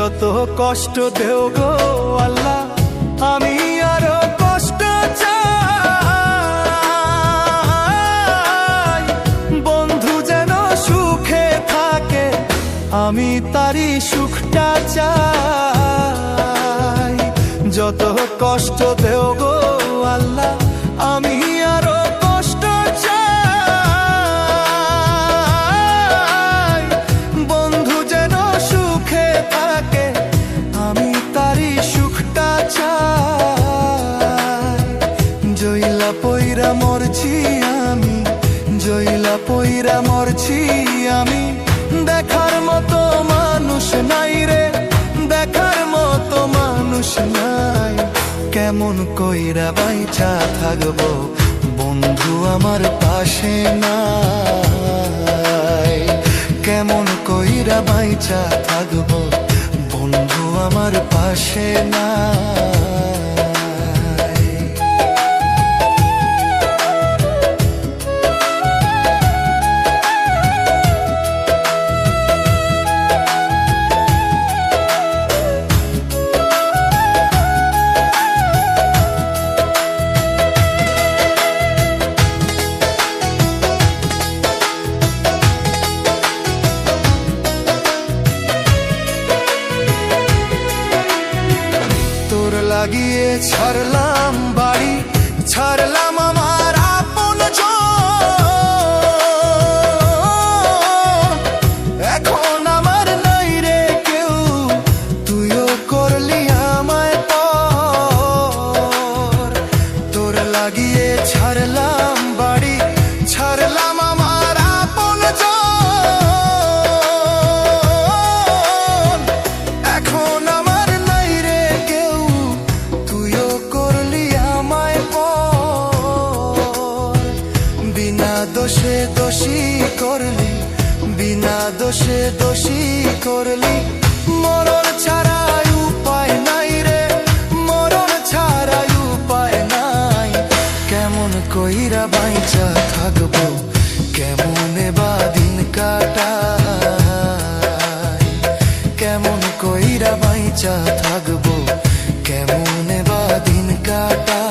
যত কষ্ট দেও গো আল্লাহ, আমি আরো কষ্ট চাই। বন্ধু যেন সুখে থাকে, আমি তারই সুখটা চাই। যত কষ্ট দেও গো আল্লাহ, আমি আরো কষ্ট চাই। বন্ধু যেন সুখে থাকে, আমি তারই সুখটা চাই। জইলা পইরা মরছি আমি, জইলা পইরা মরছি আমি, দেখার মতো মানুষ নাই রে, দেখার মতো মানুষ নাই। কেমন কইরা বাইচা থাকবো বন্ধু আমার পাশে নাই। কেমন কইরা বাইচা থাকবো বন্ধু আমার পাশে নাই। লাগিয়ে ছাড়লাম বাড়ি, ছাড়লাম আমার আপন জন। এখন আমার নাই রে কেউ, তুইও করলি আমায় পর। তোর লাগিয়ে ছাড়লাম বাড়ি, ছাড়লাম আমার আপন জন। এখন আমার নাই রে কেউ, তুইও করলি আমায় পর। বিনা দোষে দোষী করলি, বিনা দোষে দোষী করলি। মরণ ছাড়াই উপায় নাই রে, মরণ ছাড়াই উপায় নাই। কেমন কইরা বাইচা থাকবো, কেমনে বা দিন কাটাই। কেমন কইরা বাইচা থাকবো, কেমনে বা দিন কাটাই।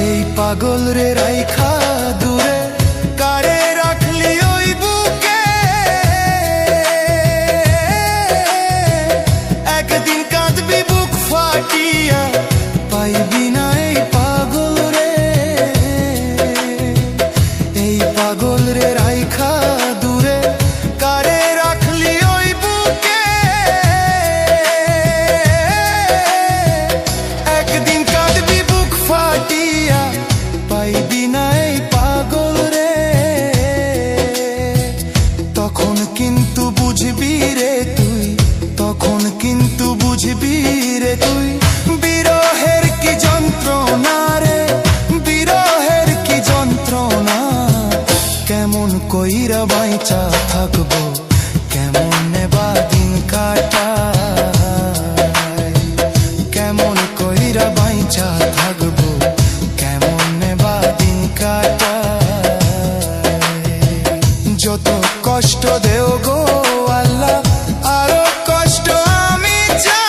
এই পাগল রে রাইখা দূরে, কারে রাখলি ওই বুকে। একদিন কাঁদবি বুক ফাটিয়া, পাইবি না এই পাগল রে। এই পাগল রে রাইখা দূরে, কারে রাখলি ওই বুকে। একদিন কাঁদবি বুক ফাটিয়া, পাইবি না এই পাগল রে। তখন কিন্তু বুঝবি রে তুই, তখন কিন্তু বুঝবি রে তুই। বিরহের কি যন্ত্রণা রে, বিরহের কি যন্ত্রণা। কেমন কইরা বাইচা থাকবো, কেমনে বা দিন কাটাই। কেমন কইরা বাইচা থাকবো, কেমনে বা দিন কাটাই। যত কষ্ট দেও গো আল্লাহ, আরো কষ্ট আমি চাই।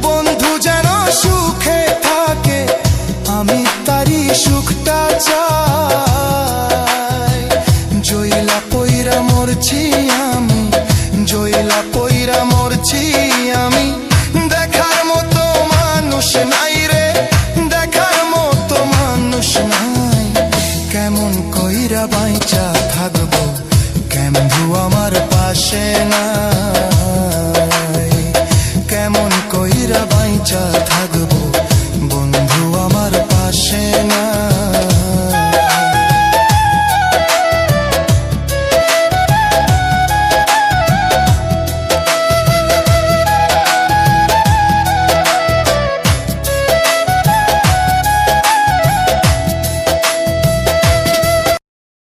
বন্ধু যেন সুখে থাকে, আমি তারই সুখটা চাই। জইলা পইরা মরছি আমি, জইলা পইরা মরছি আমি, দেখার মতো মানুষ নাই রে, দেখার মতো মানুষ নাই। কেমন কইরা বাইচা থাকবো, কেমন আমার পাশে নাই। কেমন কইরা বাইচা থাকবো,